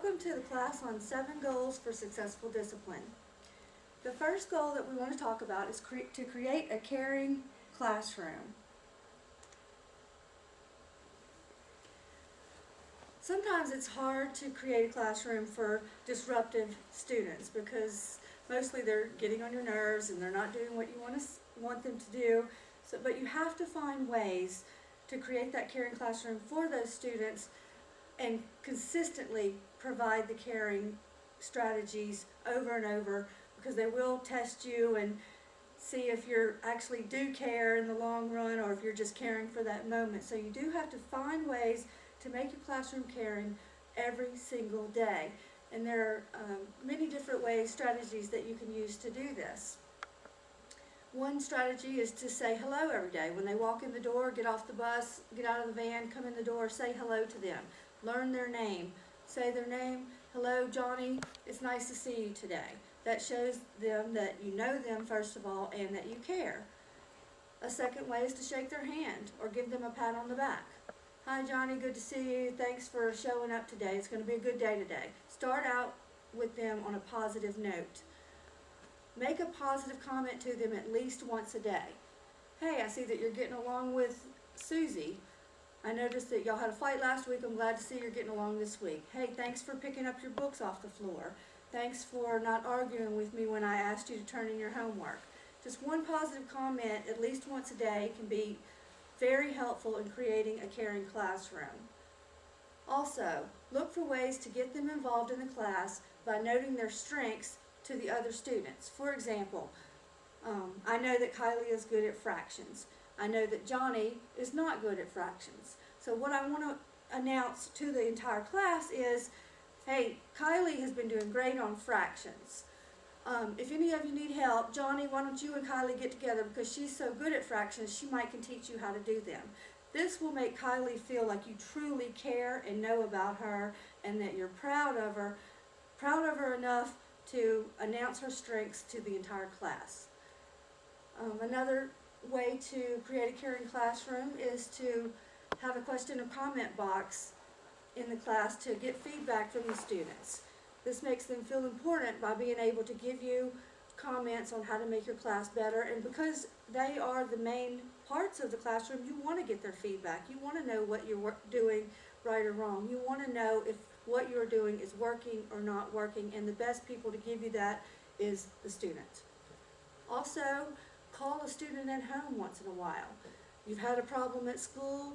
Welcome to the class on 7 goals for successful discipline. The first goal that we want to talk about is to create a caring classroom. Sometimes it's hard to create a classroom for disruptive students because mostly they're getting on your nerves and they're not doing what you want them to do. But you have to find ways to create that caring classroom for those students and consistently provide the caring strategies over and over, because they will test you and see if you actually do care in the long run or if you're just caring for that moment. So you do have to find ways to make your classroom caring every single day. And there are many different ways, strategies that you can use to do this. One strategy is to say hello every day. When they walk in the door, get off the bus, get out of the van, come in the door, say hello to them. Learn their name. Say their name. Hello, Johnny. It's nice to see you today. That shows them that you know them, first of all, and that you care. A second way is to shake their hand or give them a pat on the back. Hi, Johnny. Good to see you. Thanks for showing up today. It's going to be a good day today. Start out with them on a positive note. Make a positive comment to them at least once a day. Hey, I see that you're getting along with Susie. I noticed that y'all had a fight last week. I'm glad to see you're getting along this week. Hey, thanks for picking up your books off the floor. Thanks for not arguing with me when I asked you to turn in your homework. Just one positive comment at least once a day can be very helpful in creating a caring classroom. Also, look for ways to get them involved in the class by noting their strengths to the other students. For example, I know that Kylie is good at fractions. I know that Johnny is not good at fractions. So what I want to announce to the entire class is, hey, Kylie has been doing great on fractions. If any of you need help, Johnny, why don't you and Kylie get together, because she's so good at fractions, she might can teach you how to do them. This will make Kylie feel like you truly care and know about her and that you're proud of her enough to announce her strengths to the entire class. Another way to create a caring classroom is to have a question and comment box in the class to get feedback from the students. This makes them feel important by being able to give you comments on how to make your class better, and because they are the main parts of the classroom, you want to get their feedback. You want to know what you're doing right or wrong. You want to know if what you're doing is working or not working, and the best people to give you that is the student. Also, call a student at home once in a while. You've had a problem at school,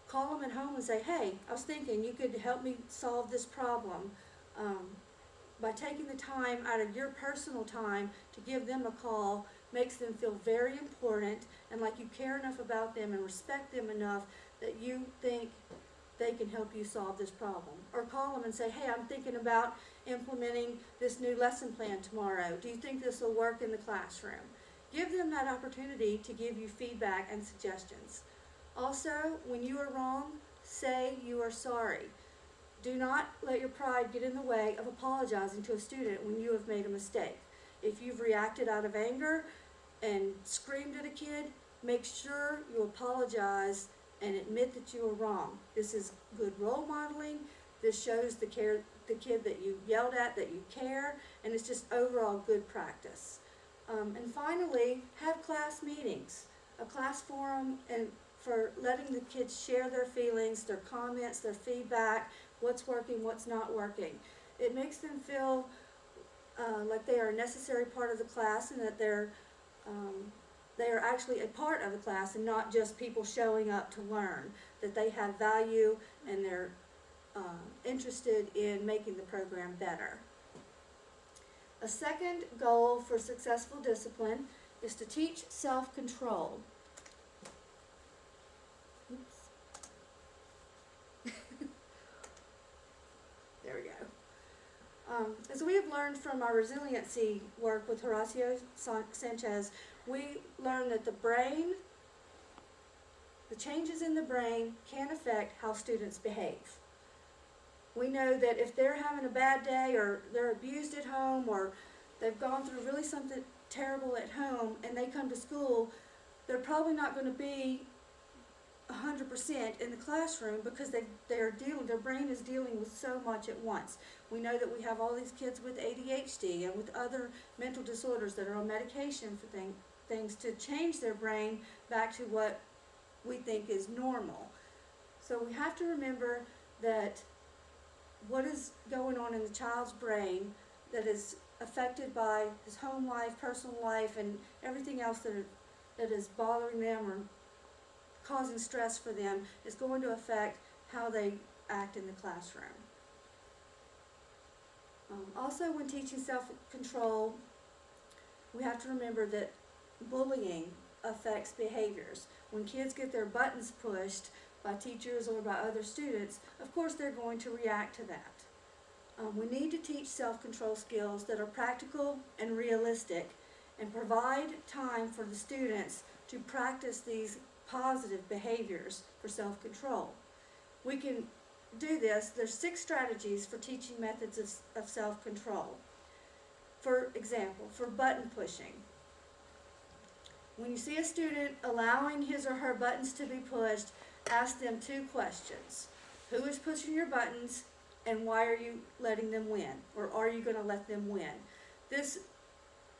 call them at home and say, hey, I was thinking you could help me solve this problem. By taking the time out of your personal time to give them a call makes them feel very important and like you care enough about them and respect them enough that you think they can help you solve this problem. Or call them and say, hey, I'm thinking about implementing this new lesson plan tomorrow. Do you think this will work in the classroom? Give them that opportunity to give you feedback and suggestions. Also, when you are wrong, say you are sorry. Do not let your pride get in the way of apologizing to a student when you have made a mistake. If you've reacted out of anger and screamed at a kid, make sure you apologize and admit that you were wrong. This is good role modeling. This shows the kid that you yelled at, that you care, and it's just overall good practice. And finally, have class meetings, a class forum, and for letting the kids share their feelings, their comments, their feedback, what's working, what's not working. It makes them feel like they are a necessary part of the class and that they are actually a part of the class and not just people showing up to learn, that they have value and they're interested in making the program better. A second goal for successful discipline is to teach self-control. There we go. As we have learned from our resiliency work with Horacio Sanchez, we learned that the changes in the brain can affect how students behave. We know that if they're having a bad day or they're abused at home or they've gone through really something terrible at home and they come to school, they're probably not going to be 100% in the classroom because their brain is dealing with so much at once. We know that we have all these kids with ADHD and with other mental disorders that are on medication for things to change their brain back to what we think is normal. So we have to remember that what is going on in the child's brain that is affected by his home life, personal life, and everything else that is bothering them or causing stress for them is going to affect how they act in the classroom. Also, when teaching self-control, we have to remember that bullying affects behaviors. When kids get their buttons pushed by teachers or by other students, of course they're going to react to that. We need to teach self-control skills that are practical and realistic and provide time for the students to practice these positive behaviors for self-control. We can do this. There's 6 strategies for teaching methods of self-control. For example, for button pushing. When you see a student allowing his or her buttons to be pushed, ask them 2 questions. Who is pushing your buttons, and why are you letting them win? Or are you going to let them win? This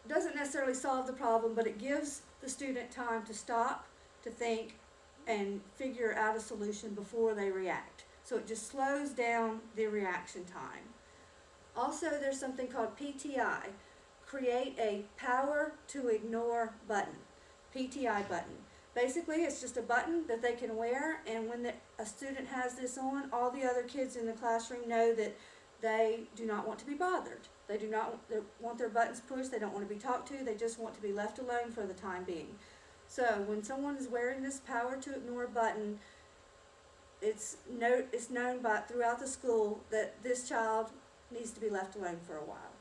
doesn't necessarily solve the problem, but it gives the student time to stop, to think, and figure out a solution before they react. So it just slows down the reaction time. Also, there's something called PTI, create a power to ignore button, PTI button. Basically, it's just a button that they can wear, and when a student has this on, all the other kids in the classroom know that they do not want to be bothered. They do not want their buttons pushed, they don't want to be talked to, they just want to be left alone for the time being. So when someone is wearing this power to ignore button, it's known throughout the school that this child needs to be left alone for a while.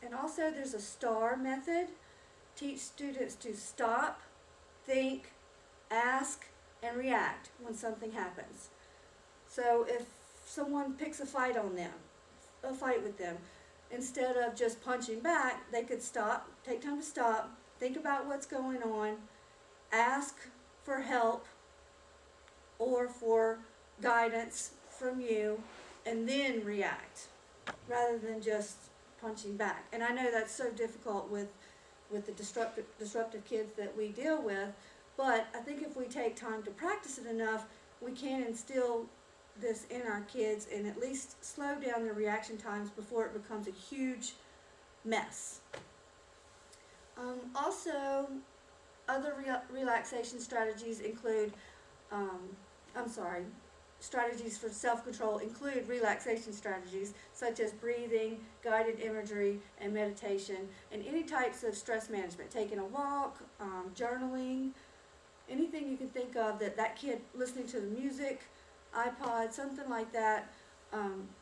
And also there's a STAR method. Teach students to stop, think, ask, and react when something happens. So if someone picks a fight with them, instead of just punching back, they could stop, take time to stop, think about what's going on, ask for help or for guidance from you, and then react, rather than just punching back. And I know that's so difficult with the disruptive kids that we deal with, but I think if we take time to practice it enough, we can instill this in our kids and at least slow down their reaction times before it becomes a huge mess. Also, other relaxation strategies include, strategies for self-control include relaxation strategies such as breathing, guided imagery, and meditation, and any types of stress management, taking a walk, journaling, anything you can think of that kid listening to the music, iPod, something like that,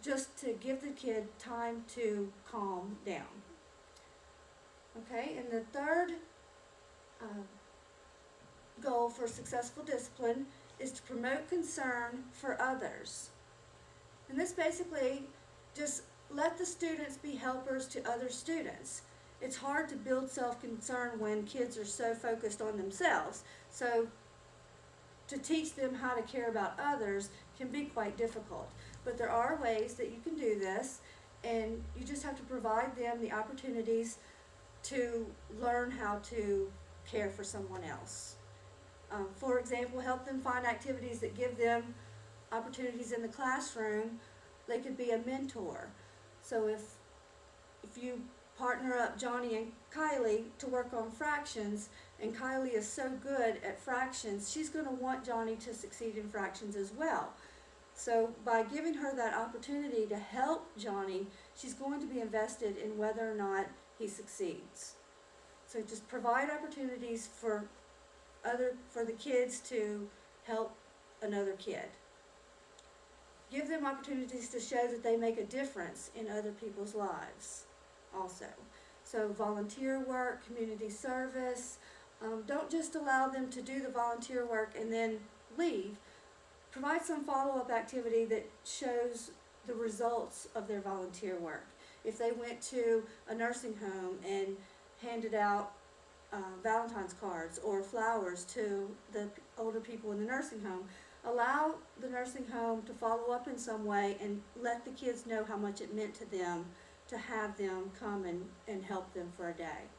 just to give the kid time to calm down. Okay, and the third goal for successful discipline is to promote concern for others. And this basically just let the students be helpers to other students. It's hard to build self-concern when kids are so focused on themselves. So to teach them how to care about others can be quite difficult. But there are ways that you can do this, and you just have to provide them the opportunities to learn how to care for someone else. For example, help them find activities that give them opportunities in the classroom. They could be a mentor. So if you partner up Johnny and Kylie to work on fractions, and Kylie is so good at fractions, she's going to want Johnny to succeed in fractions as well. So by giving her that opportunity to help Johnny, she's going to be invested in whether or not he succeeds. So just provide opportunities for the kids to help another kid. Give them opportunities to show that they make a difference in other people's lives also. So volunteer work, community service. Don't just allow them to do the volunteer work and then leave. Provide some follow-up activity that shows the results of their volunteer work. If they went to a nursing home and handed out Valentine's cards or flowers to the older people in the nursing home. Allow the nursing home to follow up in some way and let the kids know how much it meant to them to have them come and help them for a day.